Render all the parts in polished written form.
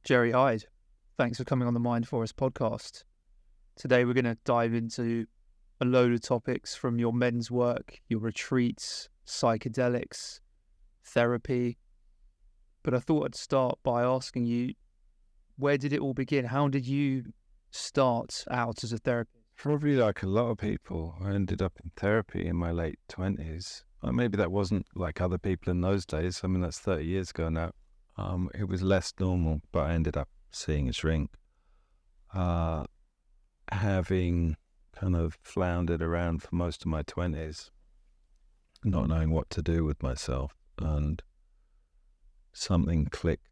Jerry Hyde. Thanks for coming on the Mind Forest podcast. Today we're going to dive into a load of topics from your men's work, your retreats, psychedelics, therapy. But I thought I'd start by asking you, where did it all begin? How did you start out as a therapist? Probably like a lot of people, I ended up in therapy in my late 20s. Maybe that wasn't like other people in those days. I mean, that's 30 years ago now. It was less normal, but I ended up seeing a shrink. Having kind of floundered around for most of my 20s, not knowing what to do with myself, and something clicked.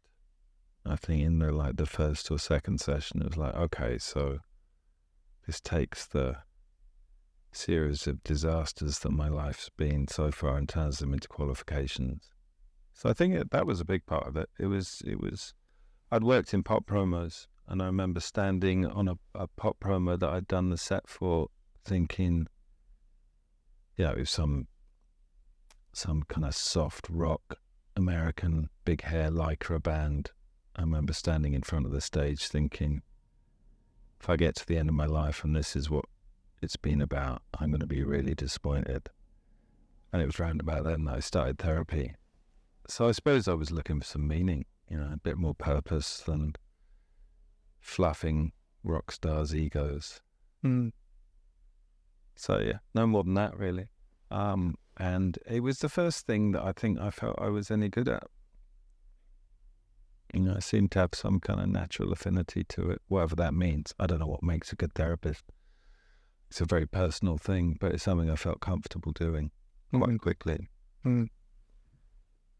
I think in the first or second session, it was like, okay, so this takes the series of disasters that my life's been so far and turns them into qualifications. So I think that was a big part of it. It was. I'd worked in pop promos, and I remember standing on a pop promo that I'd done the set for, thinking, yeah, it was some kind of soft rock American big hair lycra band. I remember standing in front of the stage thinking, if I get to the end of my life and this is what it's been about, I'm going to be really disappointed. And it was round about then that I started therapy. So I suppose I was looking for some meaning, a bit more purpose than fluffing rock stars' egos. So yeah, no more than that really. And it was the first thing that I think I felt I was any good at. I seem to have some kind of natural affinity to it, whatever that means. I don't know what makes a good therapist. It's a very personal thing, but it's something I felt comfortable doing quite quickly.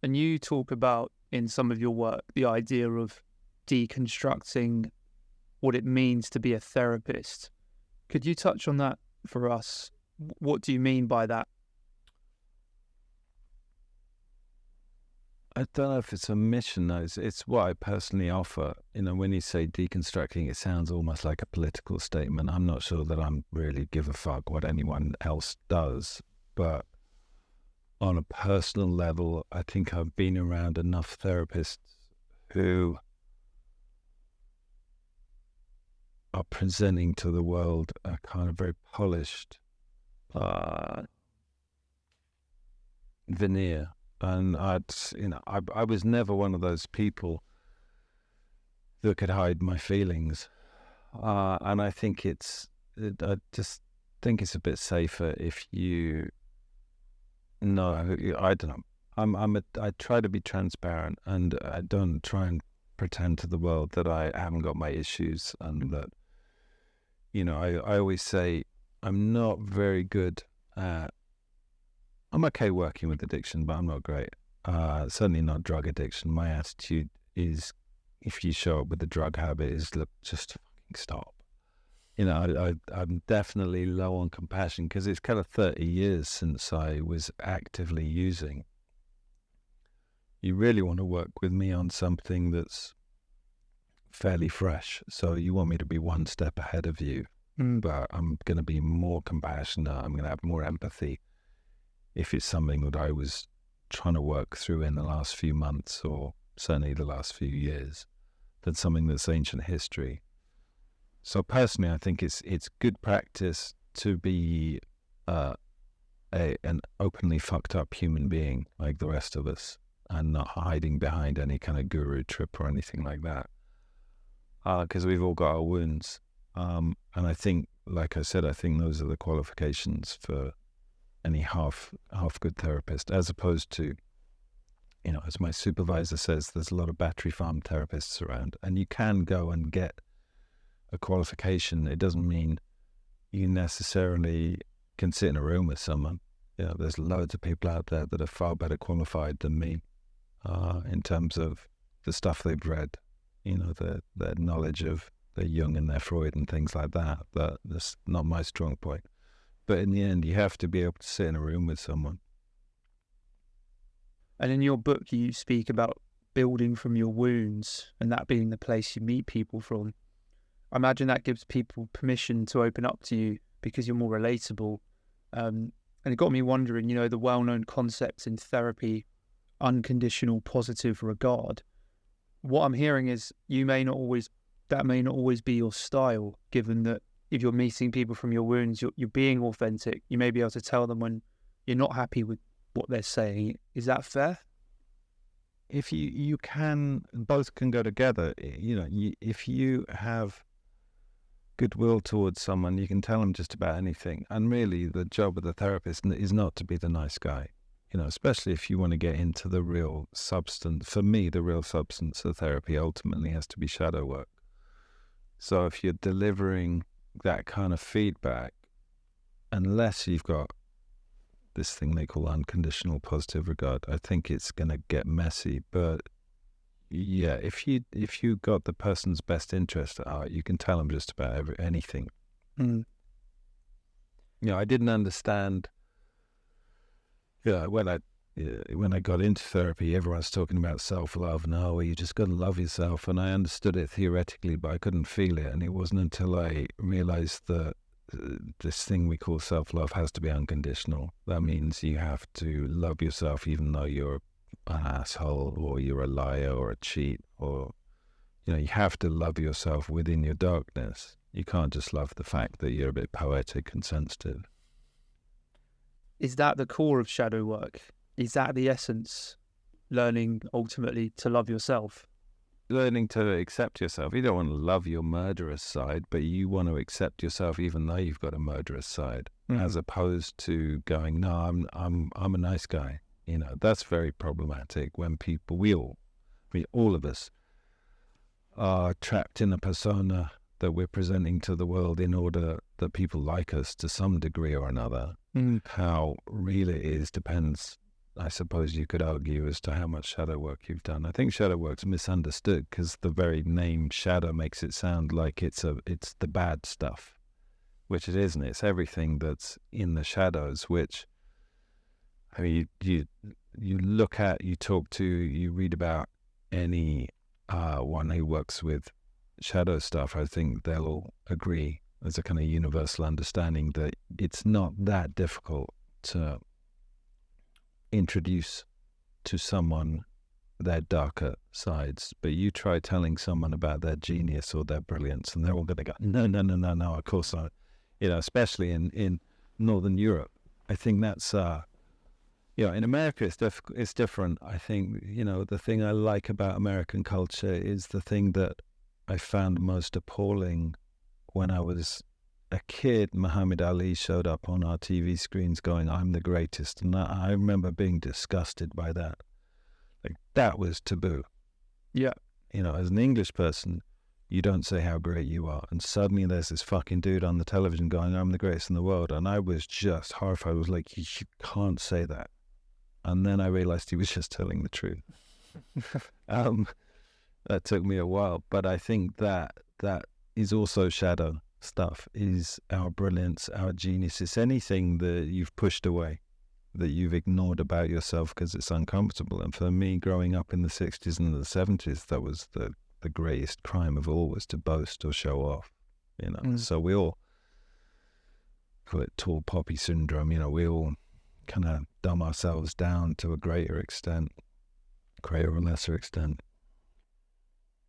And you talk about, in some of your work, the idea of deconstructing what it means to be a therapist. Could you touch on that for us? What do you mean by that? I don't know if it's a mission, though. It's what I personally offer. When you say deconstructing, it sounds almost like a political statement. I'm not sure that I'm really give a fuck what anyone else does. But on a personal level, I think I've been around enough therapists who are presenting to the world a kind of very polished veneer. And I was never one of those people that could hide my feelings. And I think I just think it's a bit safer if you know, I don't know. I try to be transparent, and I don't try and pretend to the world that I haven't got my issues, and that, I always say I'm not very good at, I'm okay working with addiction, but I'm not great. Certainly not drug addiction. My attitude is, if you show up with a drug habit, is look, just fucking stop. I'm definitely low on compassion because it's kind of 30 years since I was actively using. You really want to work with me on something that's fairly fresh. So you want me to be one step ahead of you, but I'm going to be more compassionate. I'm going to have more empathy if it's something that I was trying to work through in the last few months, or certainly the last few years, than something that's ancient history. So personally, I think it's good practice to be an openly fucked up human being like the rest of us, and not hiding behind any kind of guru trip or anything like that, because we've all got our wounds. And I think, like I said, I think those are the qualifications for any half good therapist, as opposed to, as my supervisor says, there's a lot of battery farm therapists around, and you can go and get a qualification. It doesn't mean you necessarily can sit in a room with someone. There's loads of people out there that are far better qualified than me in terms of the stuff they've read, their knowledge of their Jung and their Freud and things like that. But that's not my strong point. But in the end, you have to be able to sit in a room with someone. And in your book, you speak about building from your wounds, and that being the place you meet people from. I imagine that gives people permission to open up to you because you're more relatable. And it got me wondering, the well-known concepts in therapy, unconditional positive regard. what I'm hearing is that may not always be your style, given that if you're meeting people from your wounds, you're being authentic. You may be able to tell them when you're not happy with what they're saying. Is that fair? If you can, both can go together. If you have goodwill towards someone, you can tell them just about anything. And really, the job of the therapist is not to be the nice guy. Especially if you want to get into the real substance. For me, the real substance of therapy ultimately has to be shadow work. So if you're delivering that kind of feedback, unless you've got this thing they call unconditional positive regard, I think it's going to get messy. But yeah, if you got the person's best interest at heart, you can tell them just about anything. I didn't understand. When I got into therapy, everyone's talking about self-love. No, you just got to love yourself. And I understood it theoretically, but I couldn't feel it. And it wasn't until I realized that this thing we call self-love has to be unconditional. That means you have to love yourself even though you're an asshole or you're a liar or a cheat, or you have to love yourself within your darkness. You can't just love the fact that you're a bit poetic and sensitive. Is that the core of shadow work? Is that the essence? Learning ultimately to love yourself? Learning to accept yourself. You don't want to love your murderous side, but you want to accept yourself even though you've got a murderous side, as opposed to going, no, I'm a nice guy. That's very problematic when all of us are trapped in a persona that we're presenting to the world in order that people like us to some degree or another. How real it is depends, I suppose you could argue, as to how much shadow work you've done. I think shadow work's misunderstood because the very name shadow makes it sound like it's the bad stuff, which it isn't. It's everything that's in the shadows, which, I mean, you look at, you talk to, you read about any one who works with shadow stuff, I think they'll agree. There's a kind of universal understanding that it's not that difficult to introduce to someone their darker sides, but you try telling someone about their genius or their brilliance and they're all going to go, no, of course not. Especially in Northern Europe. I think that's, in America it's different. I think, the thing I like about American culture is the thing that I found most appalling when I was a kid. Muhammad Ali showed up on our TV screens going, I'm the greatest. And I remember being disgusted by that. Like, that was taboo. Yeah. As an English person, you don't say how great you are. And suddenly there's this fucking dude on the television going, I'm the greatest in the world. And I was just horrified. I was like, you can't say that. And then I realized he was just telling the truth. That took me a while. But I think that is also shadow stuff, is our brilliance, our genius. It's anything that you've pushed away, that you've ignored about yourself because it's uncomfortable. And for me, growing up in the 60s and the 70s, that was the greatest crime of all, was to boast or show off. So we all call it tall poppy syndrome. We all kind of dumb ourselves down to a greater or lesser extent.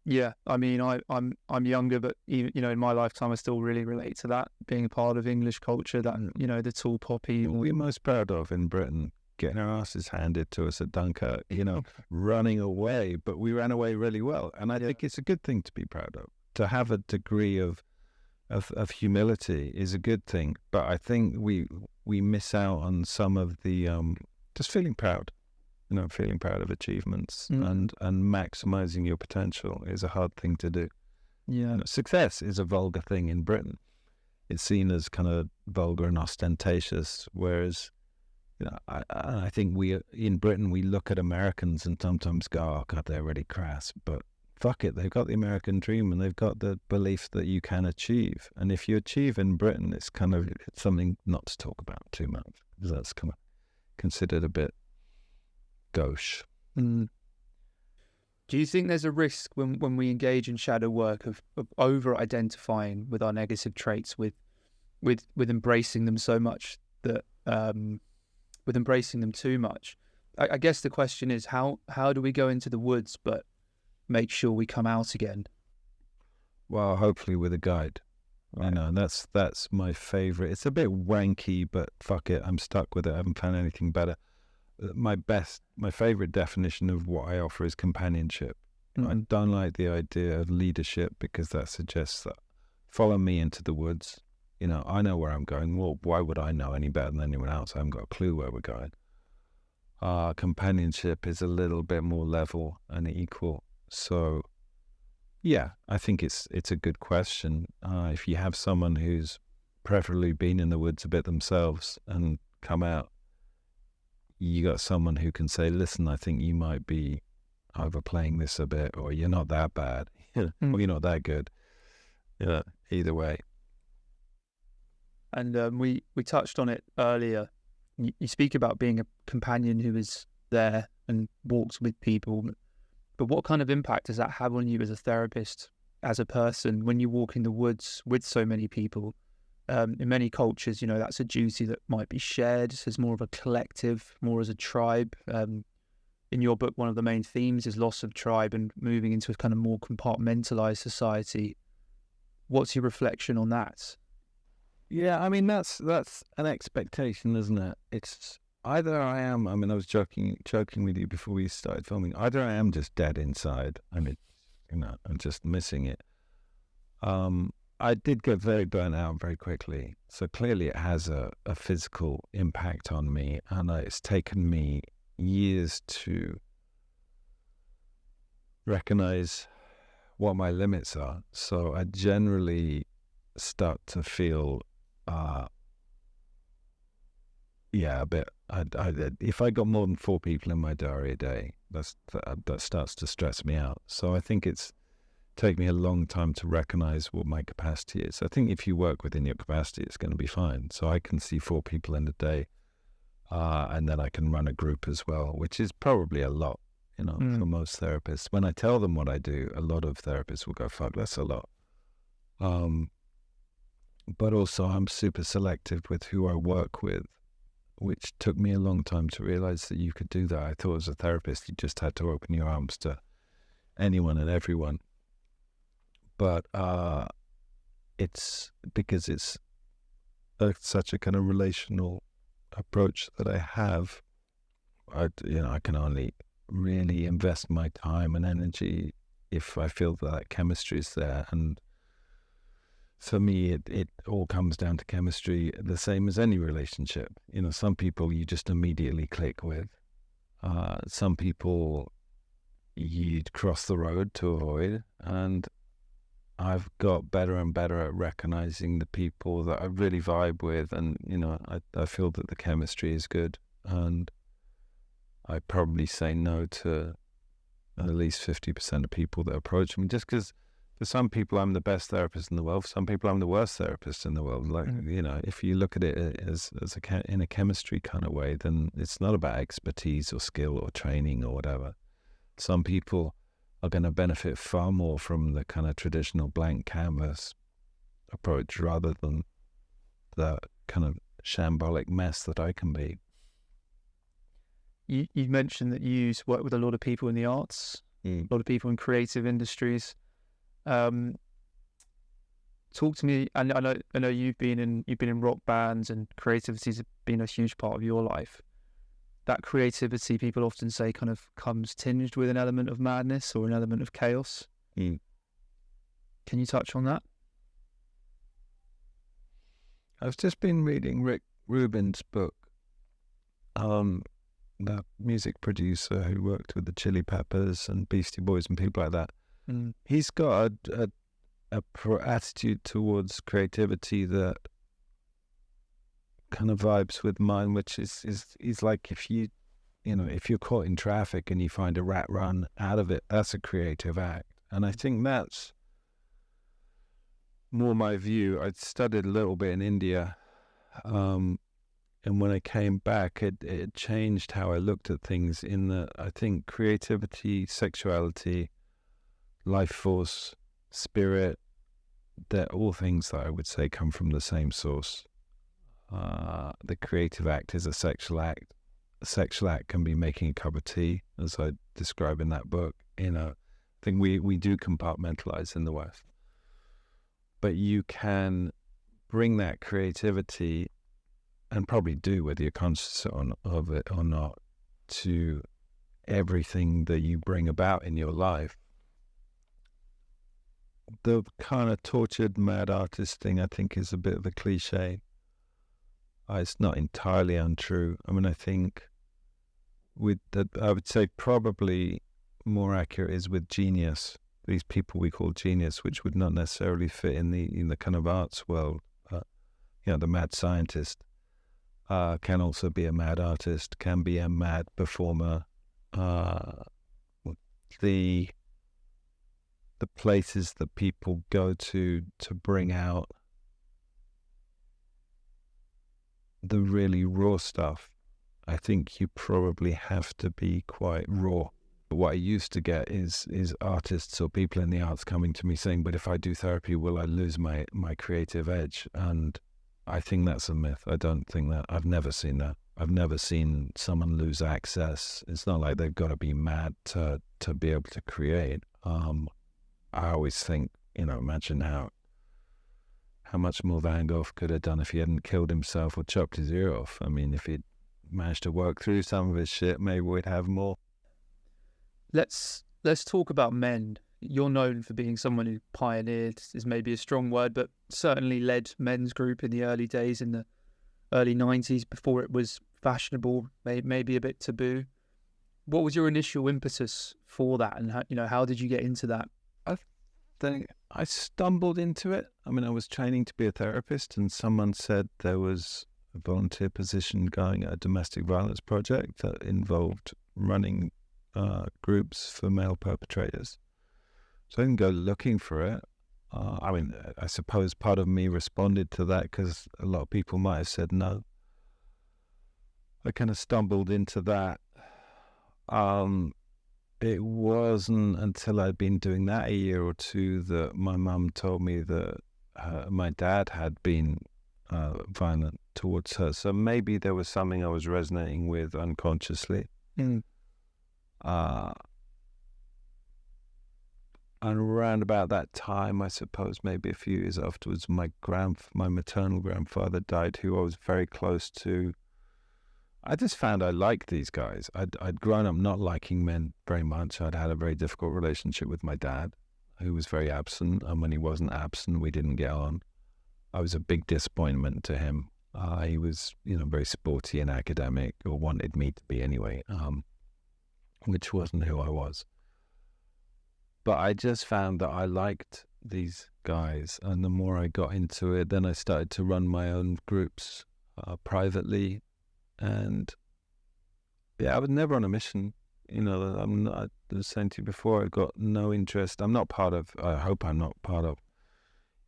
Yeah, I mean, I'm younger, but even, in my lifetime, I still really relate to that, being a part of English culture. That the tall poppy. What we're most proud of in Britain, getting our asses handed to us at Dunkirk, running away, but we ran away really well, and I think it's a good thing to be proud of. To have a degree of humility is a good thing, but I think we miss out on some of the just feeling proud. Feeling proud of achievements and maximizing your potential is a hard thing to do. Yeah. Success is a vulgar thing in Britain. It's seen as kind of vulgar and ostentatious, whereas, I think in Britain, we look at Americans and sometimes go, oh God, they're really crass, but fuck it, they've got the American dream and they've got the belief that you can achieve. And if you achieve in Britain, it's something not to talk about too much, because that's kind of considered a bit gauche. Do you think there's a risk when we engage in shadow work of over-identifying with our negative traits, with embracing them so much that with embracing them too much? I guess the question is how do we go into the woods but make sure we come out again? Well, hopefully with a guide. Right. That's my favorite. It's a bit wanky, but fuck it, I'm stuck with it. I haven't found anything better. My favorite definition of what I offer is companionship. I don't like the idea of leadership because that suggests that follow me into the woods. I know where I'm going. Well, why would I know any better than anyone else? I haven't got a clue where we're going. Companionship is a little bit more level and equal. So, yeah, I think it's a good question. If you have someone who's preferably been in the woods a bit themselves and come out, you got someone who can say, listen, I think you might be overplaying this a bit, or you're not that bad, or you're not that good. Yeah, either way. And we touched on it earlier. You speak about being a companion who is there and walks with people, but what kind of impact does that have on you as a therapist, as a person, when you walk in the woods with so many people? In many cultures, that's a duty that might be shared as more of a collective, more as a tribe. In your book, one of the main themes is loss of tribe and moving into a kind of more compartmentalized society. What's your reflection on that? Yeah, I mean, that's an expectation, isn't it? It's either I am, I was joking with you before we started filming, either I am just dead inside, I'm just missing it. I did get very burnt out very quickly. So clearly it has a physical impact on me, and it's taken me years to recognize what my limits are. So I generally start to feel, a bit. If I got more than 4 people in my diary a day, that starts to stress me out. So I think it's take me a long time to recognize what my capacity is. I think if you work within your capacity, it's going to be fine. So I can see 4 people in a day, and then I can run a group as well, which is probably a lot, for most therapists. When I tell them what I do, a lot of therapists will go, fuck, that's a lot. But also I'm super selective with who I work with, which took me a long time to realize that you could do that. I thought as a therapist, you just had to open your arms to anyone and everyone. But it's because it's such a kind of relational approach that I have. I can only really invest my time and energy if I feel that chemistry is there. And for me, it all comes down to chemistry, the same as any relationship. Some people you just immediately click with. Some people you'd cross the road to avoid. And I've got better and better at recognizing the people that I really vibe with, and I feel that the chemistry is good, and I probably say no to at least 50% of people that approach me, just because for some people I'm the best therapist in the world, for some people I'm the worst therapist in the world. If you look at it as in a chemistry kind of way, then it's not about expertise or skill or training or whatever. Some people are going to benefit far more from the kind of traditional blank canvas approach rather than the kind of shambolic mess that I can be. You mentioned that you work with a lot of people in the arts, a lot of people in creative industries. Talk to me. I know you've been in rock bands, and creativity's been a huge part of your life. That creativity, people often say, kind of comes tinged with an element of madness or an element of chaos. Can you touch on that? I've just been reading Rick Rubin's book, that music producer who worked with the Chili Peppers and Beastie Boys and people like that. He's got a attitude towards creativity that kind of vibes with mine, which is like if you're caught in traffic and you find a rat run out of it, that's a creative act. And I think that's more my view. I studied a little bit in India, and when I came back, it changed how I looked at things, in that I think creativity, sexuality, life force, spirit, they're all things that I would say come from the same source. The creative act is a sexual act. A sexual act can be making a cup of tea, as I describe in that book. A I think we do compartmentalize in the West. But you can bring that creativity, and probably do, whether you're conscious of it or not, to everything that you bring about in your life. The kind of tortured mad artist thing, I think, is a bit of a cliche. It's not entirely untrue. I mean, I think I would say probably more accurate is with genius. These people we call genius, which would not necessarily fit in the kind of arts world. The mad scientist can also be a mad artist, can be a mad performer. The places that people go to bring out the really raw stuff, I think you probably have to be quite raw. But what I used to get is artists or people in the arts coming to me saying, but if I do therapy, will I lose my creative edge? And I think that's a myth. I don't think that. I've never seen that. I've never seen someone lose access. It's not like they've got to be mad to be able to create. I always think, imagine how much more Van Gogh could have done if he hadn't killed himself or chopped his ear off. I mean, if he'd managed to work through some of his shit, maybe we'd have more. Let's talk about men. You're known for being someone who pioneered, is maybe a strong word, but certainly led men's group in the early days, in the early 90s, before it was fashionable, maybe a bit taboo. What was your initial impetus for that, and how did you get into that? I think I stumbled into it. I mean, I was training to be a therapist, and someone said there was a volunteer position going at a domestic violence project that involved running groups for male perpetrators. So I didn't go looking for it. I suppose part of me responded to that because a lot of people might have said no. I kind of stumbled into that. It wasn't until I'd been doing that a year or two that my mum told me that my dad had been violent towards her. So maybe there was something I was resonating with unconsciously. And around about that time, I suppose maybe a few years afterwards, my maternal grandfather died, who I was very close to. I just found I liked these guys. I'd grown up not liking men very much. I'd had a very difficult relationship with my dad, who was very absent. And when he wasn't absent, we didn't get on. I was a big disappointment to him. He was, very sporty and academic, or wanted me to be anyway, which wasn't who I was. But I just found that I liked these guys. And the more I got into it, then I started to run my own groups privately. And yeah, I was never on a mission. I was saying to you before, I got no interest. I hope I'm not part of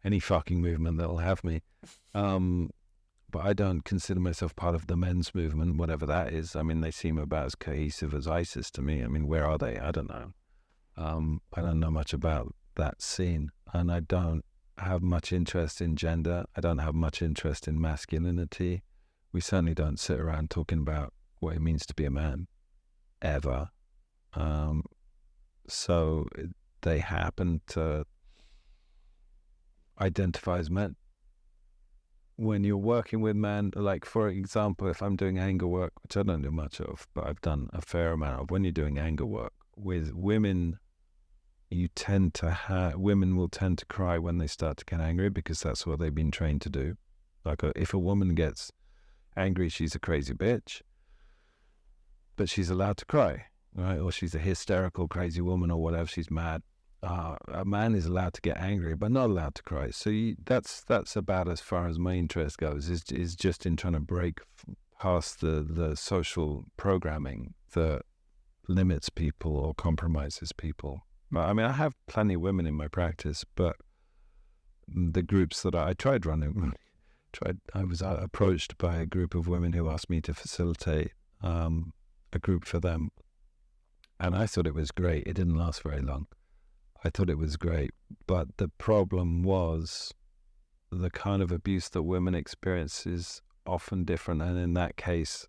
any fucking movement that'll have me. But I don't consider myself part of the men's movement, whatever that is. I mean, they seem about as cohesive as ISIS to me. I mean, where are they? I don't know. I don't know much about that scene. And I don't have much interest in gender. I don't have much interest in masculinity. We certainly don't sit around talking about what it means to be a man, ever. So they happen to identify as men. When you're working with men, like for example, if I'm doing anger work, which I don't do much of, but I've done a fair amount of, when you're doing anger work with women, women will tend to cry when they start to get angry because that's what they've been trained to do. Like if a woman gets angry, she's a crazy bitch, but she's allowed to cry, right? Or she's a hysterical crazy woman or whatever, she's mad. A man is allowed to get angry but not allowed to cry. So that's about as far as my interest goes, is just in trying to break past the social programming that limits people or compromises people. I mean, I have plenty of women in my practice, but the groups that I tried running, I was approached by a group of women who asked me to facilitate a group for them. And I thought it was great. It didn't last very long. I thought it was great. But the problem was the kind of abuse that women experience is often different. And in that case,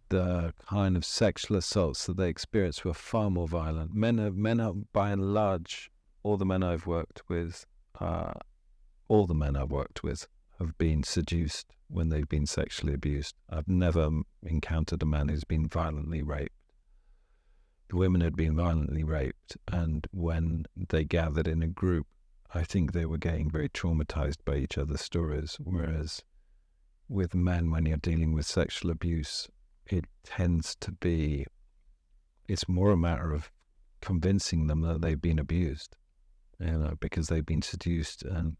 the kind of sexual assaults that they experienced were far more violent. Men are by and large, all the men I've worked with have been seduced when they've been sexually abused. I've never encountered a man who's been violently raped. The women had been violently raped, and when they gathered in a group, I think they were getting very traumatized by each other's stories, whereas with men, when you're dealing with sexual abuse, it tends to be, it's more a matter of convincing them that they've been abused, because they've been seduced and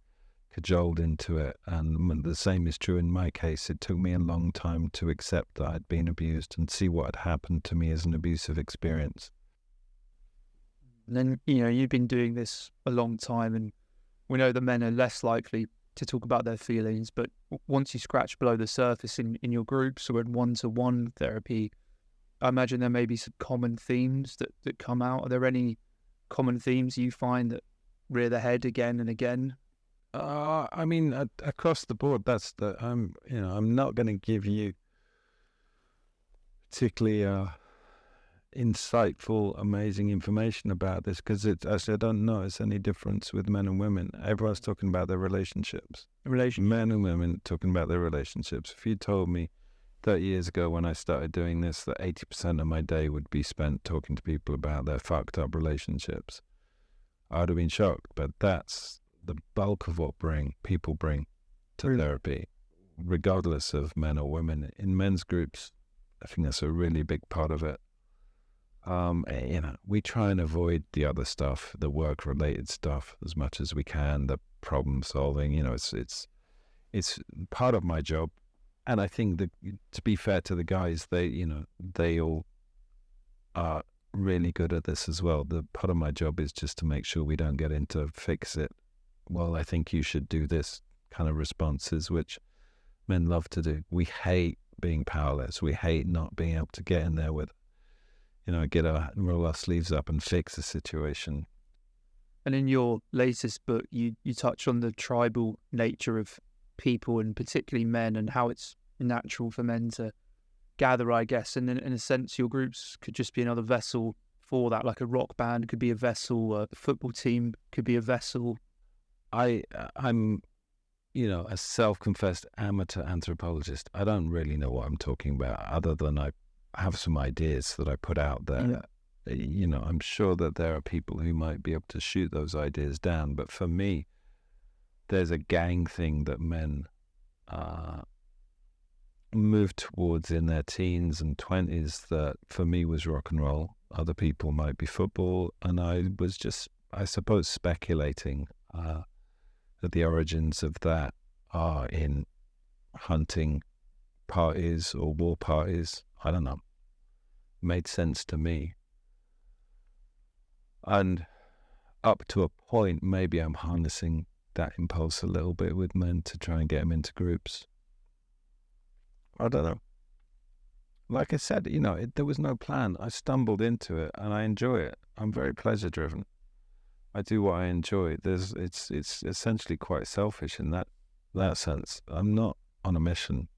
cajoled into it. And the same is true in my case. It took me a long time to accept that I'd been abused and see what had happened to me as an abusive experience. And then, you've been doing this a long time, and we know that men are less likely to talk about their feelings, but once you scratch below the surface in your groups or in one-to-one therapy, I imagine there may be some common themes that come out. Are there any common themes you find that rear their head again and again? I mean, across the board, I'm not going to give you particularly insightful, amazing information about this, because it's actually, I don't notice any difference with men and women. Everyone's talking about their relationships. Men and women talking about their relationships. If you told me 30 years ago when I started doing this that 80% of my day would be spent talking to people about their fucked up relationships, I would have been shocked. But that's the bulk of what people bring to therapy, regardless of men or women. In men's groups, I think that's a really big part of it. We try and avoid the other stuff, the work-related stuff, as much as we can. The problem solving, it's part of my job, and I think that, to be fair to the guys, they all are really good at this as well. The part of my job is just to make sure we don't get into fix it. Well, I think you should do this kind of responses, which men love to do. We hate being powerless. We hate not being able to get in there with, roll our sleeves up and fix the situation. And in your latest book, you touch on the tribal nature of people, and particularly men, and how it's natural for men to gather, I guess. And in a sense, your groups could just be another vessel for that, like a rock band could be a vessel, a football team could be a vessel. I'm, a self-confessed amateur anthropologist. I don't really know what I'm talking about, other than I have some ideas that I put out there. Yeah. I'm sure that there are people who might be able to shoot those ideas down, but for me, there's a gang thing that men move towards in their teens and 20s that for me was rock and roll. Other people might be football, and I was just, I suppose, speculating that the origins of that are in hunting parties or war parties. I don't know. Made sense to me. And up to a point, maybe I'm harnessing that impulse a little bit with men to try and get them into groups. I don't know. Like I said, there was no plan. I stumbled into it and I enjoy it. I'm very pleasure driven. I do what I enjoy. It's essentially quite selfish in that sense. I'm not on a mission,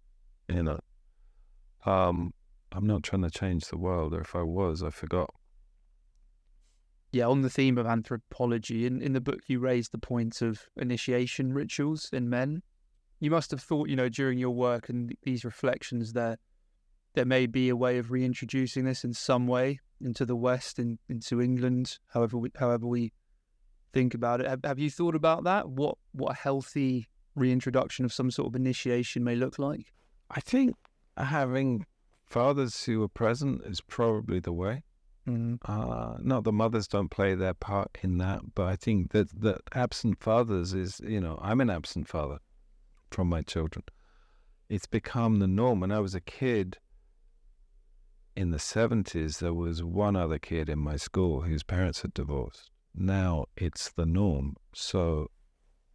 I'm not trying to change the world, or if I was, I forgot. Yeah, on the theme of anthropology, in the book you raised the point of initiation rituals in men. You must have thought, during your work and these reflections, there may be a way of reintroducing this in some way into the West, into England, however we think about it. Have you thought about that? What a healthy reintroduction of some sort of initiation may look like? I think having fathers who are present is probably the way. Mm-hmm. Not the mothers don't play their part in that, but I think that absent fathers is, I'm an absent father from my children. It's become the norm. When I was a kid in the 70s, there was one other kid in my school whose parents had divorced. Now it's the norm. So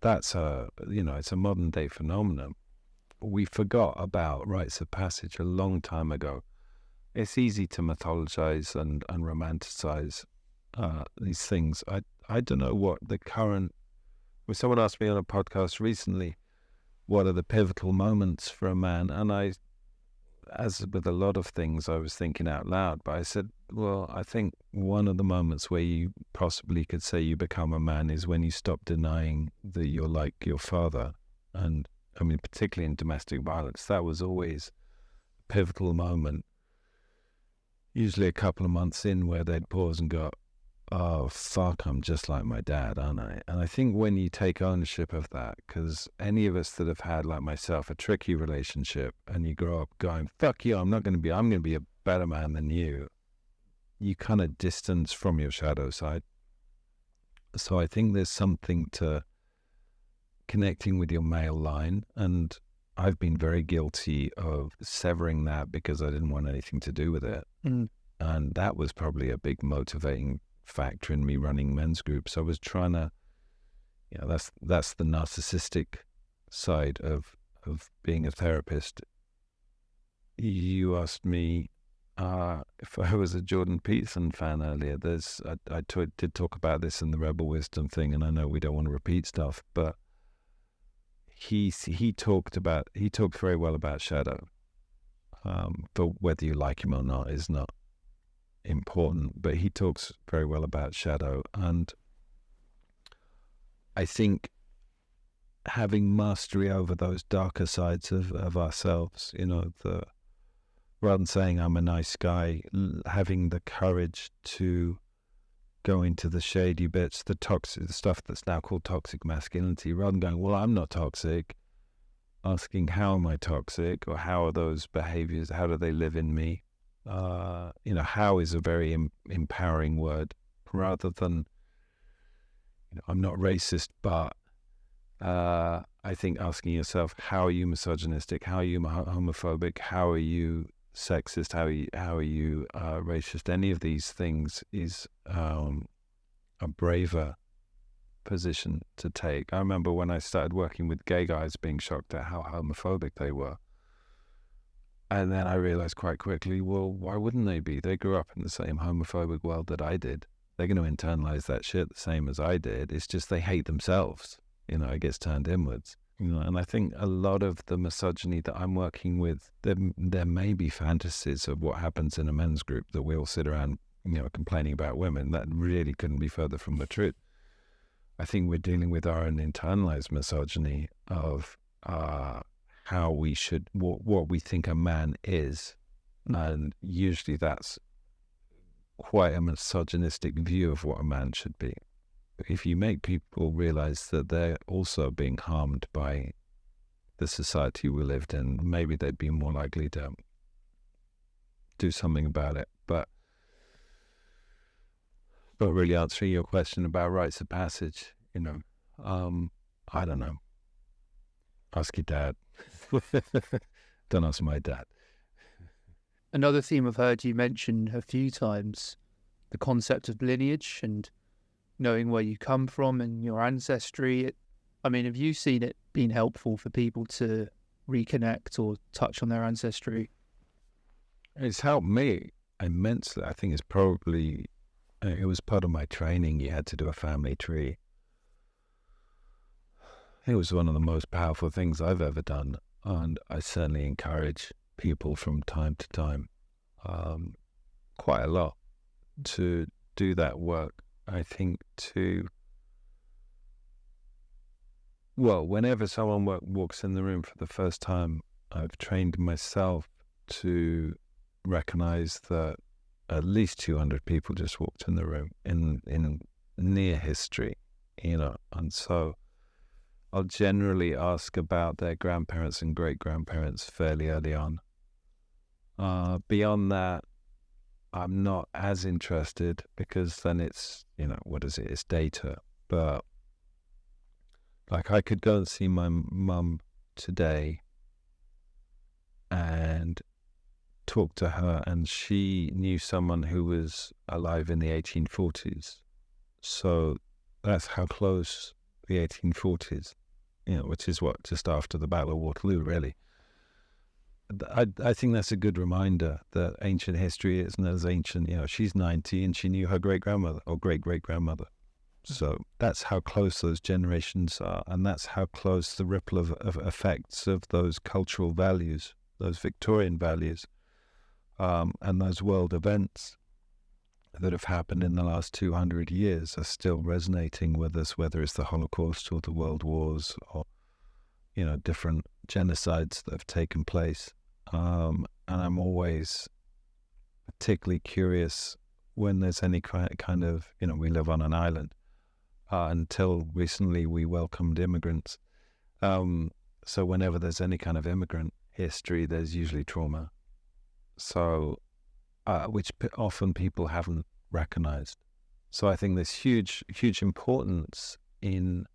that's it's a modern day phenomenon. We forgot about rites of passage a long time ago. It's easy to mythologize and romanticize these things. I don't know what the current... When someone asked me on a podcast recently, what are the pivotal moments for a man? And as with a lot of things, I was thinking out loud, but I said, well, I think one of the moments where you possibly could say you become a man is when you stop denying that you're like your father. And I mean, particularly in domestic violence, that was always a pivotal moment, usually a couple of months in, where they'd pause and go, oh, fuck, I'm just like my dad, aren't I? And I think when you take ownership of that, because any of us that have had, like myself, a tricky relationship, and you grow up going, fuck you, I'm going to be a better man than you kind of distance from your shadow side. So I think there's something to connecting with your male line, and I've been very guilty of severing that because I didn't want anything to do with it. And that was probably a big motivating factor in me running men's groups. I was trying to, that's the narcissistic side of being a therapist. You asked me if I was a Jordan Peterson fan earlier. I did talk about this in the Rebel Wisdom thing, and I know we don't want to repeat stuff, but he talked very well about shadow. But whether you like him or not is not important, but he talks very well about shadow. And I think having mastery over those darker sides of ourselves, rather than saying I'm a nice guy, having the courage to go into the shady bits, the toxic, the stuff that's now called toxic masculinity, rather than going, well, I'm not toxic, asking how am I toxic, or how are those behaviors, how do they live in me? How is a very empowering word, rather than, I'm not racist, but I think asking yourself, how are you misogynistic? How are you homophobic? How are you sexist? How are you racist? Any of these things is a braver position to take. I remember when I started working with gay guys being shocked at how homophobic they were. And then I realized quite quickly, well, why wouldn't they be? They grew up in the same homophobic world that I did. They're going to internalize that shit the same as I did. It's just they hate themselves. It gets turned inwards. And I think a lot of the misogyny that I'm working with, there may be fantasies of what happens in a men's group that we all sit around, complaining about women. That really couldn't be further from the truth. I think we're dealing with our own internalized misogyny of how we should, what we think a man is. And usually that's quite a misogynistic view of what a man should be. If you make people realize that they're also being harmed by the society we lived in, maybe they'd be more likely to do something about it. But really answering your question about rites of passage, I don't know. Ask your dad. Don't ask my dad. Another theme I've heard you mention a few times, the concept of lineage and knowing where you come from and your ancestry. Have you seen it being helpful for people to reconnect or touch on their ancestry? It's helped me immensely. I think it was part of my training. You had to do a family tree. It was one of the most powerful things I've ever done. And I certainly encourage people from time to time, quite a lot, to do that work. I think whenever someone walks in the room for the first time, I've trained myself to recognize that at least 200 people just walked in the room in near history, and so I'll generally ask about their grandparents and great-grandparents fairly early on. Beyond that, I'm not as interested, because then it's, what is it? It's data. But like, I could go and see my mum today and talk to her, and she knew someone who was alive in the 1840s. So that's how close the 1840s, which is just after the Battle of Waterloo, really. I think that's a good reminder that ancient history isn't as ancient. She's 90 and she knew her great-grandmother or great-great-grandmother. So that's how close those generations are, and that's how close the ripple of effects of those cultural values those Victorian values, and those world events that have happened in the last 200 years are still resonating with us, whether it's the Holocaust or the World Wars or, different genocides that have taken place. And I'm always particularly curious when there's any kind of, we live on an island. Until recently, we welcomed immigrants. So whenever there's any kind of immigrant history, there's usually trauma. So, which often people haven't recognized. So I think there's huge, huge importance in,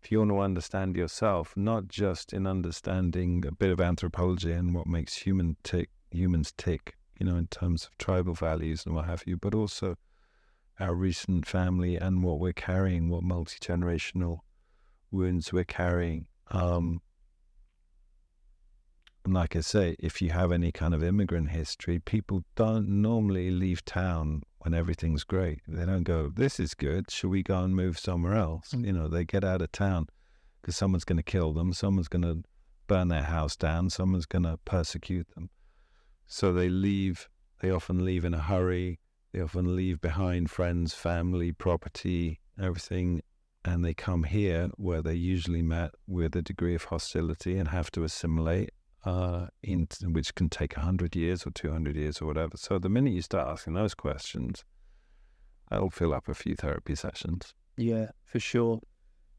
if you want to understand yourself, not just in understanding a bit of anthropology and what makes humans tick, in terms of tribal values and what have you, but also our recent family and what we're carrying, what multi-generational wounds we're carrying. And like I say, if you have any kind of immigrant history, people don't normally leave town when everything's great. They don't go, this is good, should we go and move somewhere else? They get out of town because someone's going to kill them, someone's going to burn their house down, someone's going to persecute them. So they often leave in a hurry, they often leave behind friends, family, property, everything, and they come here where they're usually met with a degree of hostility and have to assimilate, which can take 100 years or 200 years or whatever. So the minute you start asking those questions, that'll fill up a few therapy sessions. Yeah, for sure.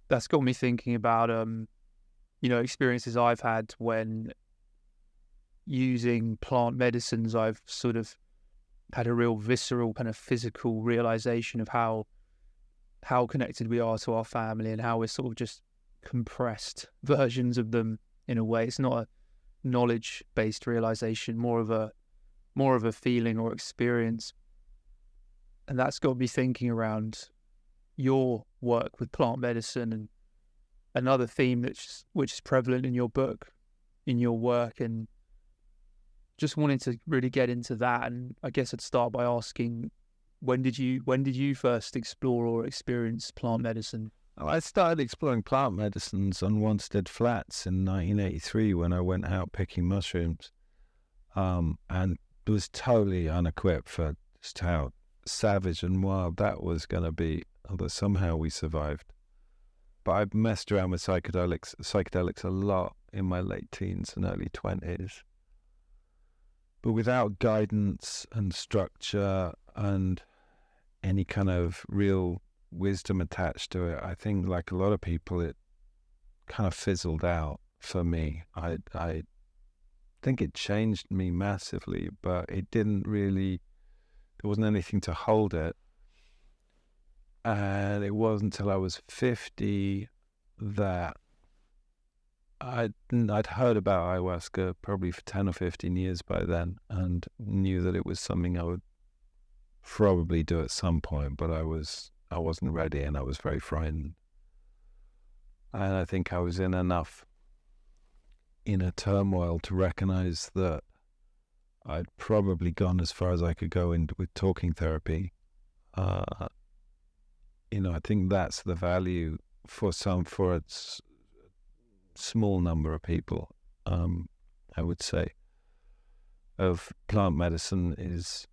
That's got me thinking about, experiences I've had when using plant medicines. I've sort of had a real visceral kind of physical realization of how connected we are to our family and how we're sort of just compressed versions of them in a way. It's not a knowledge-based realization, more of a feeling or experience. And that's got me thinking around your work with plant medicine, and another theme which is prevalent in your book, in your work, and just wanted to really get into that. And I guess I'd start by asking, when did you first explore or experience plant medicine? I started exploring plant medicines on Wanstead Flats in 1983 when I went out picking mushrooms, and was totally unequipped for just how savage and wild that was going to be, although somehow we survived. But I messed around with psychedelics a lot in my late teens and early 20s. But without guidance and structure and any kind of real wisdom attached to it, I think, like a lot of people, it kind of fizzled out for me. I think it changed me massively, but it didn't really, there wasn't anything to hold it. And it wasn't until I was 50 that I'd heard about ayahuasca probably for 10 or 15 years by then, and knew that it was something I would probably do at some point, but I wasn't ready, and I was very frightened. And I think I was in enough inner turmoil to recognize that I'd probably gone as far as I could go with talking therapy. I think that's the value for a small number of people, I would say, of plant medicine is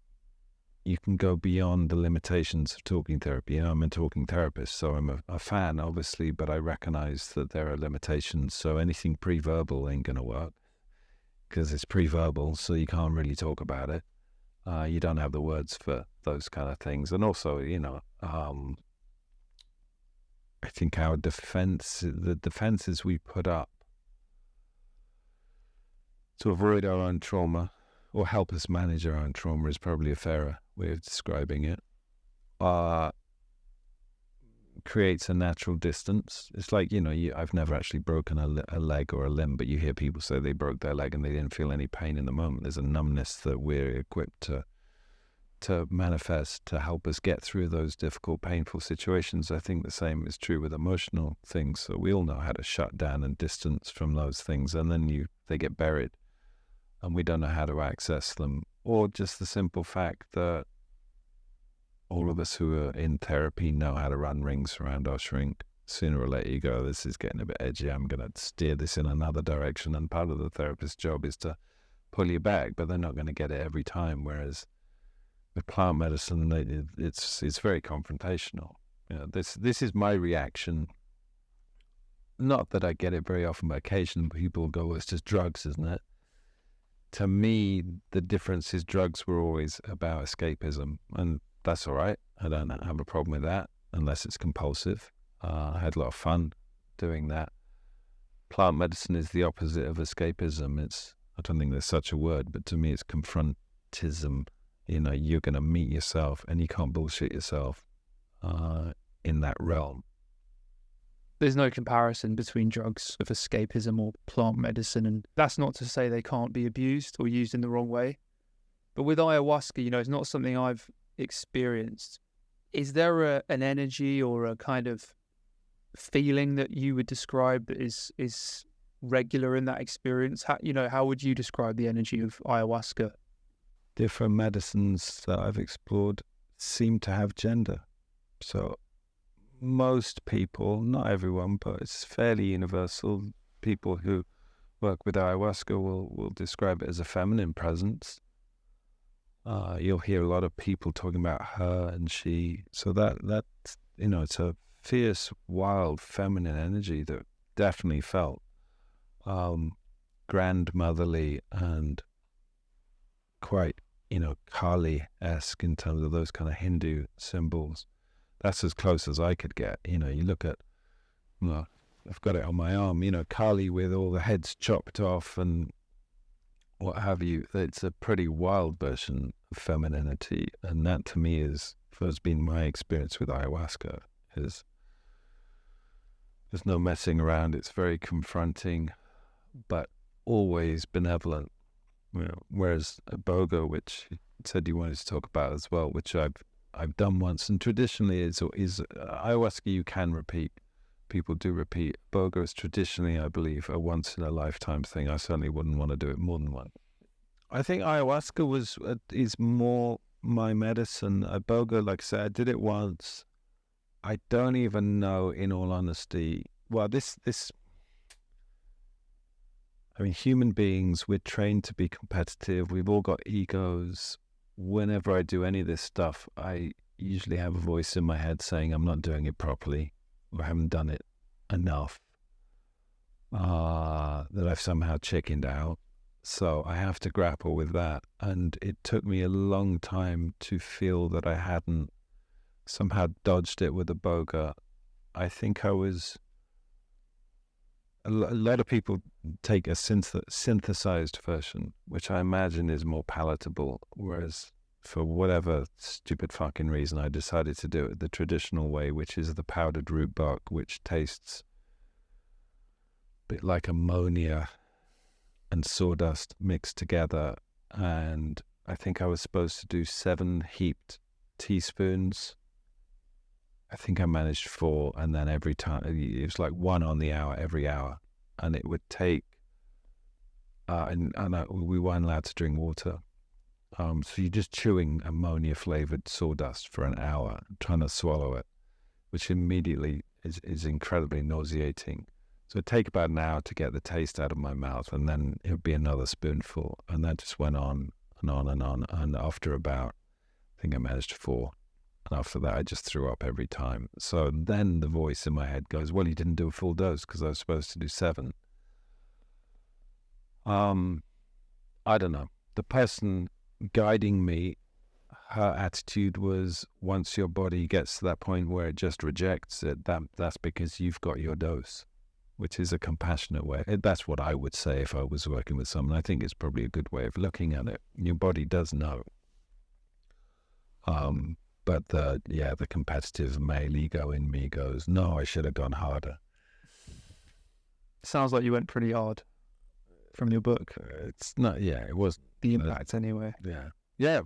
you can go beyond the limitations of talking therapy. I'm a talking therapist, so I'm a fan, obviously, but I recognize that there are limitations. So anything pre-verbal ain't going to work because it's pre-verbal, so you can't really talk about it. You don't have the words for those kind of things. And also, I think the defenses we put up to avoid our own trauma or help us manage our own trauma is probably a fairer way of describing it, creates a natural distance. It's like, I've never actually broken a leg or a limb, but you hear people say they broke their leg and they didn't feel any pain in the moment. There's a numbness that we're equipped to manifest to help us get through those difficult, painful situations. I think the same is true with emotional things. So we all know how to shut down and distance from those things, and then they get buried and we don't know how to access them. Or just the simple fact that all of us who are in therapy know how to run rings around our shrink. Sooner or later you go, this is getting a bit edgy, I'm going to steer this in another direction. And part of the therapist's job is to pull you back, but they're not going to get it every time. Whereas with plant medicine, it's very confrontational. This is my reaction. Not that I get it very often, but occasionally people go, well, it's just drugs, isn't it? To me, the difference is drugs were always about escapism, and that's all right. I don't have a problem with that unless it's compulsive. I had a lot of fun doing that. Plant medicine is the opposite of escapism. I don't think there's such a word, but to me it's confrontism. You're going to meet yourself and you can't bullshit yourself in that realm. There's no comparison between drugs of escapism or plant medicine, and that's not to say they can't be abused or used in the wrong way. But with ayahuasca, it's not something I've experienced. Is there an energy or a kind of feeling that you would describe that is regular in that experience? How would you describe the energy of ayahuasca? Different medicines that I've explored seem to have gender. So most people, not everyone, but it's fairly universal. People who work with ayahuasca will describe it as a feminine presence. You'll hear a lot of people talking about her and she. So that's it's a fierce, wild, feminine energy that definitely felt grandmotherly and quite, Kali-esque in terms of those kind of Hindu symbols. That's as close as I could get. You look at, I've got it on my arm, Kali with all the heads chopped off and what have you. It's a pretty wild version of femininity. And that to me has been my experience with ayahuasca. There's no messing around. It's very confronting, but always benevolent. Whereas Boga, which you said you wanted to talk about as well, which I've done once, and traditionally is ayahuasca you can repeat. People do repeat. Boga is traditionally, I believe, a once in a lifetime thing. I certainly wouldn't want to do it more than one. I think ayahuasca is more my medicine. Boga, like I said, I did it once. I don't even know, in all honesty. Well, human beings, we're trained to be competitive. We've all got egos. Whenever I do any of this stuff, I usually have a voice in my head saying I'm not doing it properly, or I haven't done it enough, that I've somehow chickened out. So I have to grapple with that. And it took me a long time to feel that I hadn't somehow dodged it with a boga. I think I was... A lot of people take a synthesized version, which I imagine is more palatable, whereas for whatever stupid fucking reason, I decided to do it the traditional way, which is the powdered root bark, which tastes a bit like ammonia and sawdust mixed together. And I think I was supposed to do 7 heaped teaspoons. I think I managed 4, and then every time it was like 1 on the hour every hour, and it would take. We weren't allowed to drink water, so you're just chewing ammonia flavored sawdust for an hour, trying to swallow it, which immediately is incredibly nauseating. So it'd take about an hour to get the taste out of my mouth, and then it would be another spoonful, and that just went on and on and on. And after about, I think I managed 4. And after that, I just threw up every time. So then the voice in my head goes, well, you didn't do a full dose because I was supposed to do 7. I don't know. The person guiding me, her attitude was, once your body gets to that point where it just rejects it, that's because you've got your dose, which is a compassionate way. That's what I would say if I was working with someone. I think it's probably a good way of looking at it. Your body does know. But the competitive male ego in me goes, no, I should have gone harder. Sounds like you went pretty hard from your book. It's not, it was the impact anyway. Yeah.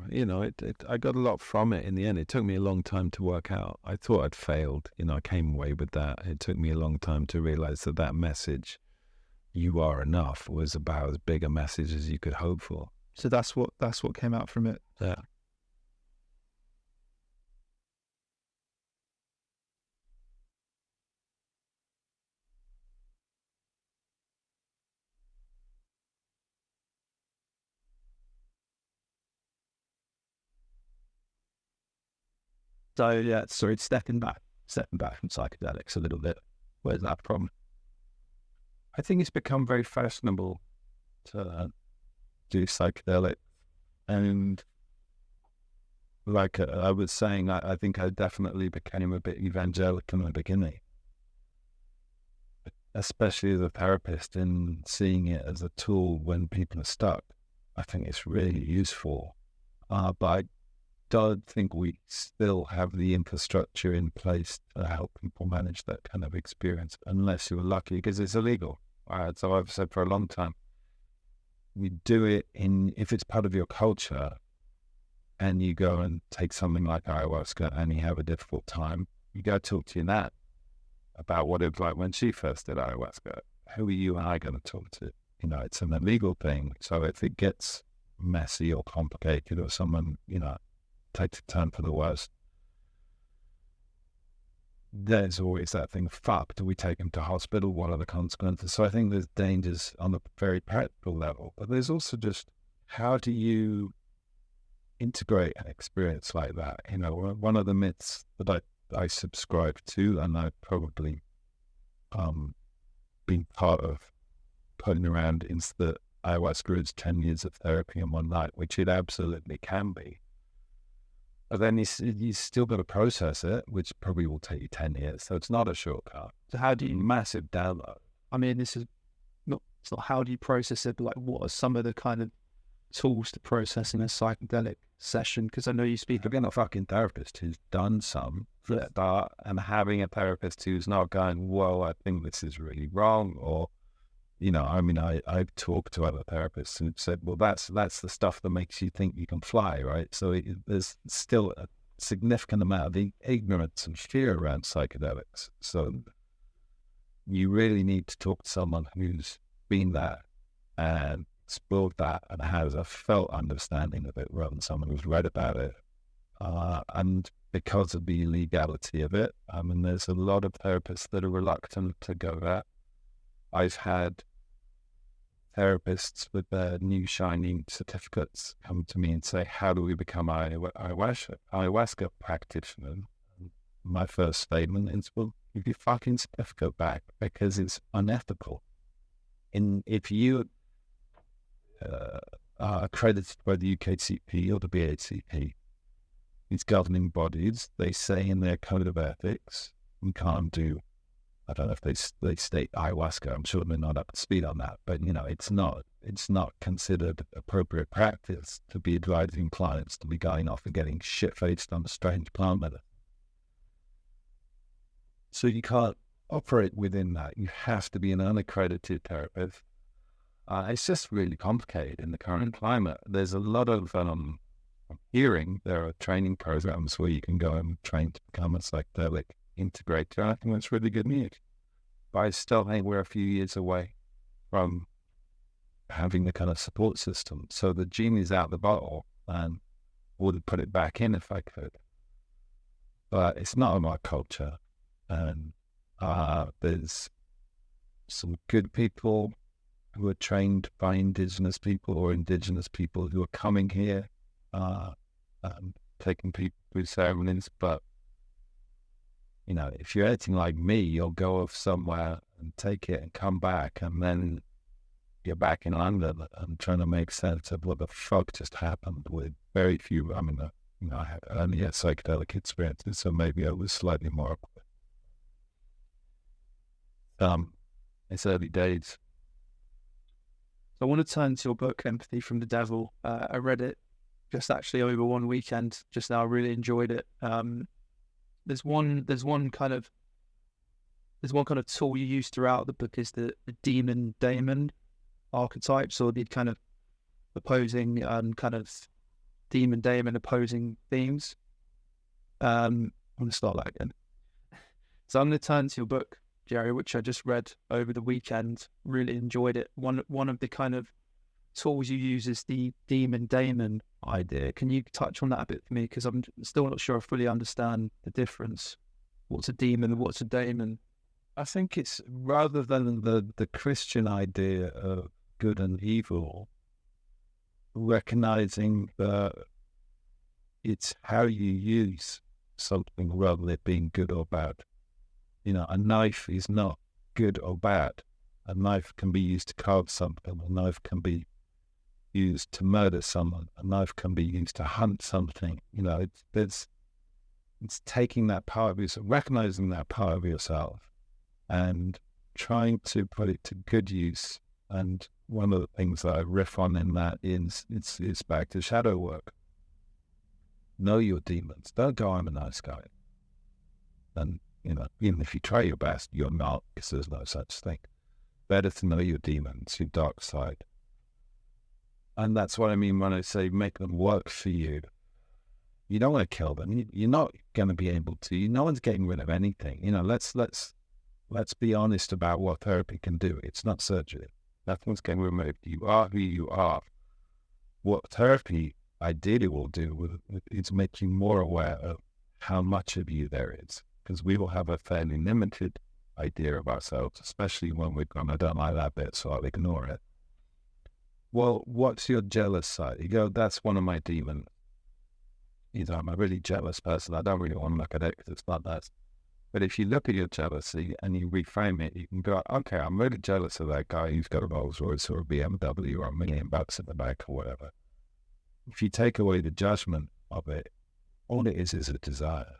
I got a lot from it in the end. It took me a long time to work out. I thought I'd failed. I came away with that. It took me a long time to realize that message, you are enough, was about as big a message as you could hope for. So that's what came out from it. Yeah. So yeah, sorry, stepping back from psychedelics a little bit. Where's that from? I think it's become very fashionable to do psychedelics, and like I was saying, I think I definitely became a bit evangelical in the beginning, especially as a therapist, in seeing it as a tool when people are stuck. I think it's really useful, but I don't think we still have the infrastructure in place to help people manage that kind of experience, unless you're lucky, because it's illegal. So I've said for a long time, we do it if it's part of your culture, and you go and take something like ayahuasca and you have a difficult time, you go talk to your Nat about what it was like when she first did ayahuasca. Who are you and I going to talk to? It's an illegal thing. So if it gets messy or complicated, or someone, takes a turn for the worse, there's always that thing, fuck, do we take him to hospital? What are the consequences? So I think there's dangers on a very practical level, but there's also just, how do you integrate an experience like that? One of the myths that I subscribe to, and I've probably been part of putting around, is that ayahuasca is 10 years of therapy in one night, which it absolutely can be. But then you still got to process it, which probably will take you 10 years. So it's not a shortcut. So how do you, massive download. I mean, it's not how do you process it, but like, what are some of the kind of tools to processing a psychedelic session? Because I know you speak Being a fucking therapist who's done some for a start, and having a therapist who's not going, whoa, I think this is really wrong, or I've talked to other therapists who've said, well, that's the stuff that makes you think you can fly, right? So there's still a significant amount of ignorance and fear around psychedelics. So you really need to talk to someone who's been there and explored that and has a felt understanding of it, rather than someone who's read about it. And because of the illegality of it, there's a lot of therapists that are reluctant to go there. I've had therapists with their new shining certificates come to me and say, how do we become ayahuasca practitioners? My first statement is, well, give your fucking certificate back, because it's unethical. If you are accredited by the UKCP or the BHCP, these governing bodies, they say in their code of ethics, we can't do, I don't know if they state ayahuasca. I'm sure they're not up to speed on that, but it's not considered appropriate practice to be advising clients to be going off and getting shit-faced on a strange plant medicine. So you can't operate within that. You have to be an unaccredited therapist. It's just really complicated in the current climate. There's a lot of hearing. There are training programs where you can go and train to become a psychedelic integrator. I think that's really good news. But I still think we're a few years away from having the kind of support system. So the genie's out the bottle, and would put it back in if I could. But it's not in my culture. And there's some good people who are trained by Indigenous people, or Indigenous people who are coming here, taking people through ceremonies. But if you're anything like me, you'll go off somewhere and take it and come back, and then you're back in London and trying to make sense of what the fuck just happened with very few. I had only had psychedelic experiences, so maybe I was slightly more. It's early days. So I want to turn to your book, Empathy from the Devil. I read it just actually over one weekend just now. I really enjoyed it. There's one kind of tool you use throughout the book, is the demon Damon archetypes, or the kind of opposing kind of demon Damon opposing themes. I'm going to start that again. So I'm going to turn to your book, Jerry, which I just read over the weekend. Really enjoyed it. One of the kind of tools you use is the demon Damon idea. Can you touch on that a bit for me? Because I'm still not sure I fully understand the difference. What's a demon and what's a daemon? I think it's, rather than the Christian idea of good and evil, recognizing that it's how you use something rather than it being good or bad. You know, a knife is not good or bad. A knife can be used to carve something. A knife can be used to murder someone. A knife can be used to hunt something. You know, it's taking that power of yourself, recognizing that power of yourself, and trying to put it to good use. And one of the things that I riff on in that is it's back to shadow work. Know your demons. Don't go, I'm a nice guy. And, you know, even if you try your best, you're not, because there's no such thing. Better to know your demons, your dark side. And that's what I mean when I say make them work for you. You don't want to kill them. You're not going to be able to. No one's getting rid of anything. You know, let's be honest about what therapy can do. It's not surgery. Nothing's getting removed. You are who you are. What therapy ideally will do is make you more aware of how much of you there is, because we will have a fairly limited idea of ourselves, especially when we've gone, I don't like that bit, so I'll ignore it. Well, what's your jealous side? You go, that's one of my demons. You know, I'm a really jealous person. I don't really want to look at it because it's not that. But if you look at your jealousy and you reframe it, you can go, okay, I'm really jealous of that guy who's got a Rolls Royce or a BMW or $1 million in the bank or whatever. If you take away the judgment of it, all it is a desire,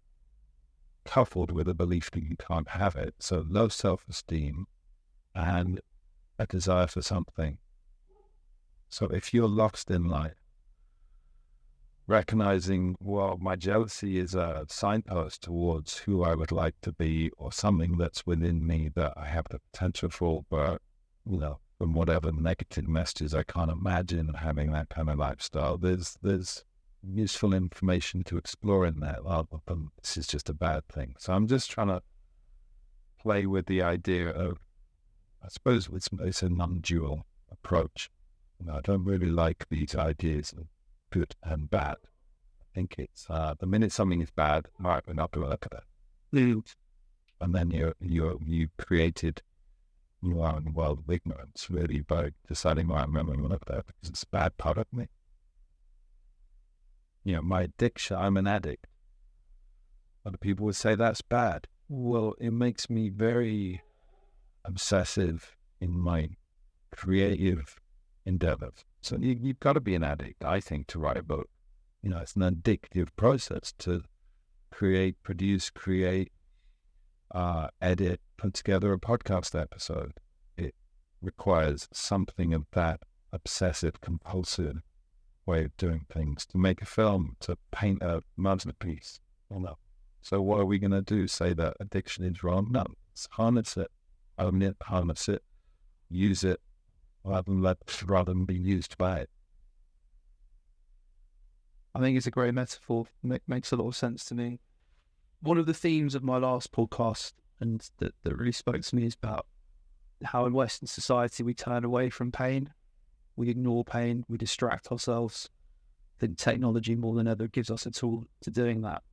coupled with a belief that you can't have it. So low self-esteem and a desire for something. So if you're lost in life, recognizing, well, my jealousy is a signpost towards who I would like to be, or something that's within me that I have the potential for, but, you know, from whatever negative messages, I can't imagine having that kind of lifestyle. There's useful information to explore in that, rather than this is just a bad thing. So I'm just trying to play with the idea of, I suppose it's a non-dual approach. You know, I don't really like these ideas of good and bad. I think it's the minute something is bad, all right, we're not going to look at it. And then you created your own world of ignorance, really, by deciding, well, I'm going to look at that because it's a bad part of me. You know, my addiction, I'm an addict. Other people would say that's bad. Well, it makes me very obsessive in my creative endeavors. So you've got to be an addict, I think, to write a book. You know, it's an addictive process to create, produce, edit, put together a podcast episode. It requires something of that obsessive, compulsive way of doing things. To make a film, to paint a masterpiece. Well, no. So what are we going to do? Say that addiction is wrong? No. Let's harness it, own it, harness it, use it, rather than be used by it. I think it's a great metaphor. Makes a lot of sense to me. One of the themes of my last podcast, and that really spoke to me, is about how in Western society we turn away from pain. We ignore pain. We distract ourselves. I think technology more than ever gives us a tool to doing that.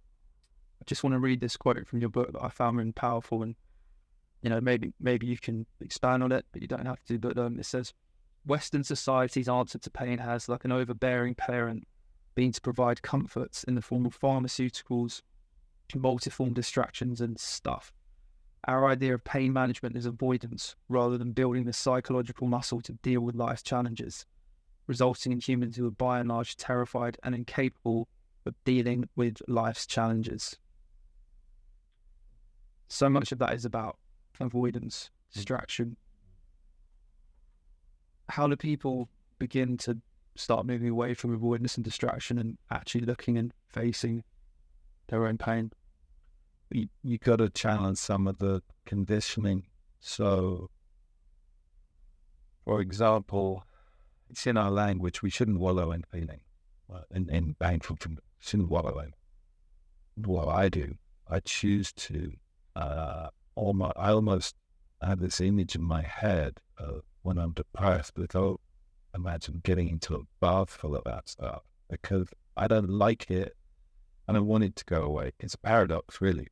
I just want to read this quote from your book that I found really powerful, and you know, maybe you can expand on it, but you don't have to. But it says, Western society's answer to pain has, like an overbearing parent, been to provide comforts in the form of pharmaceuticals, multiform distractions, and stuff. Our idea of pain management is avoidance rather than building the psychological muscle to deal with life's challenges, resulting in humans who are by and large terrified and incapable of dealing with life's challenges. So much of that is about avoidance, distraction. How do people begin to start moving away from avoidance and distraction and actually looking and facing their own pain? You got to challenge some of the conditioning. So, for example, it's in our language, we shouldn't wallow in feeling. In painful, shouldn't wallow in. What I do, I choose to, I almost have this image in my head of when I'm depressed, without imagine getting into a bath full of that stuff, because I don't like it and I want it to go away. It's a paradox, really.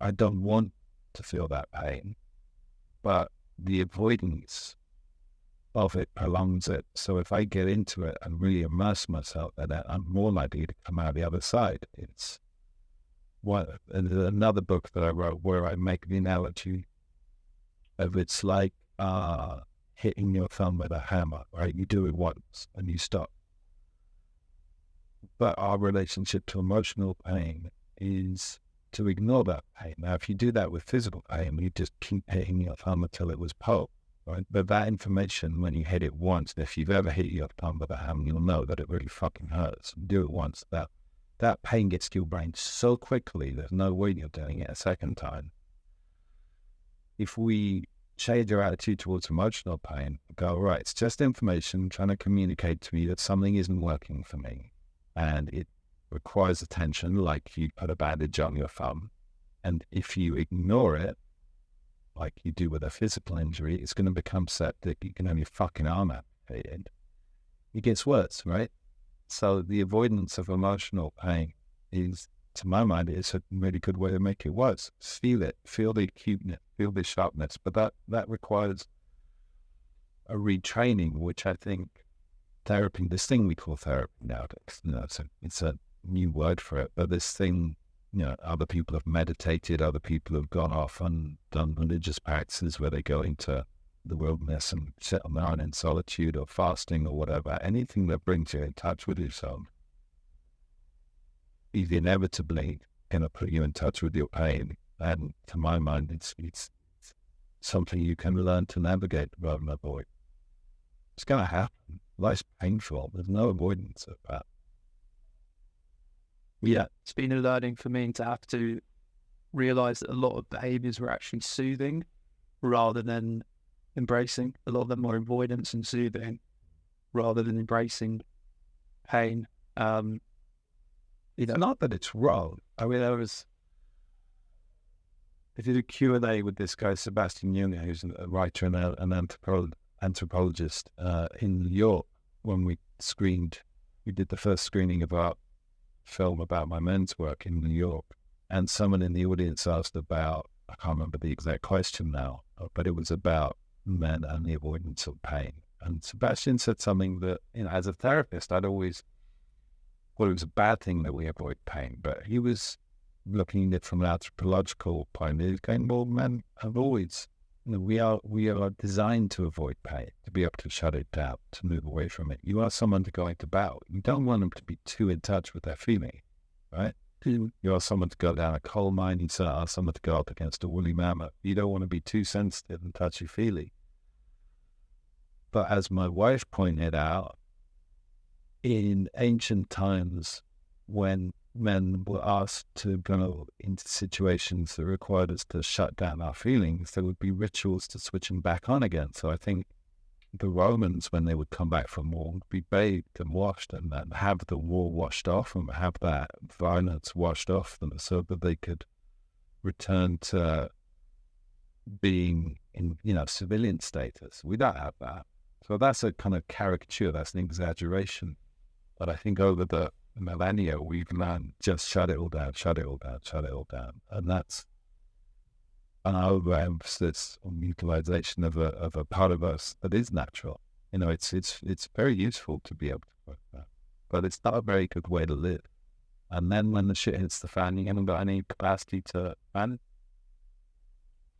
I don't want to feel that pain, but the avoidance of it prolongs it. So if I get into it and really immerse myself in it, I'm more likely to come out the other side. another book that I wrote where I make the analogy of it's like hitting your thumb with a hammer, right? You do it once and you stop. But our relationship to emotional pain is to ignore that pain. Now, if you do that with physical pain, you just keep hitting your thumb until it was pulp, right? But that information, when you hit it once, if you've ever hit your thumb with a hammer, you'll know that it really fucking hurts. Do it once. That pain gets to your brain so quickly, there's no way you're doing it a second time. If we change our attitude towards emotional pain, go, right, it's just information trying to communicate to me that something isn't working for me. And it requires attention, like you put a bandage on your thumb. And if you ignore it, like you do with a physical injury, it's going to become septic. You can have your fucking arm amputated. It gets worse, right? So the avoidance of emotional pain is, to my mind, it's a really good way to make it worse. Feel it, feel the acuteness, feel the sharpness. But that requires a retraining, which I think therapy, this thing we call therapy nowadays, it's a new word for it, but this thing, other people have meditated, other people have gone off and done religious practices where they go into the wilderness and sit on their own in solitude or fasting or whatever. Anything that brings you in touch with yourself is inevitably going to put you in touch with your pain. And to my mind, it's something you can learn to navigate rather than avoid. It's going to happen. Life's painful. There's no avoidance of that. Yeah, it's been a learning for me to have to realize that a lot of behaviors were actually soothing rather than embracing. A lot of them were avoidance and soothing rather than embracing pain. It's not that it's wrong. I mean, I did a Q&A with this guy, Sebastian Jung, who's a writer and an anthropologist in New York, when we did the first screening of our film about my men's work in New York. And someone in the audience asked about, I can't remember the exact question now, but it was about men and the avoidance of pain. And Sebastian said something that, as a therapist, I'd always thought it was a bad thing that we avoid pain, but he was looking at it from an anthropological point of view, going, well, men have always, we are designed to avoid pain, to be able to shut it down, to move away from it. You are someone to go into battle. You don't want them to be too in touch with their feeling, right? You are someone to go down a coal mine. You are someone to go up against a woolly mammoth. You don't want to be too sensitive and touchy-feely. But as my wife pointed out, in ancient times, when men were asked to go into situations that required us to shut down our feelings, there would be rituals to switch them back on again. So I think the Romans, when they would come back from war, would be bathed and washed and have the war washed off and have that violence washed off them so that they could return to being in, civilian status. We don't have that. So that's a kind of caricature, that's an exaggeration. But I think over the millennia, we've learned just shut it all down, shut it all down, shut it all down. And that's an overemphasis on utilization of a part of us that is natural. It's very useful to be able to work that, but it's not a very good way to live. And then when the shit hits the fan, you haven't got any capacity to manage.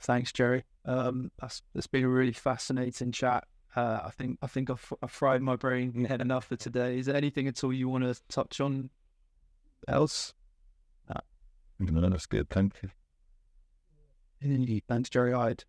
Thanks, Jerry. It's been a really fascinating chat. I think I've fried my brain enough for today. Is there anything at all you want to touch on else? No, that's good. Thank you. Thanks, Jerry Hyde.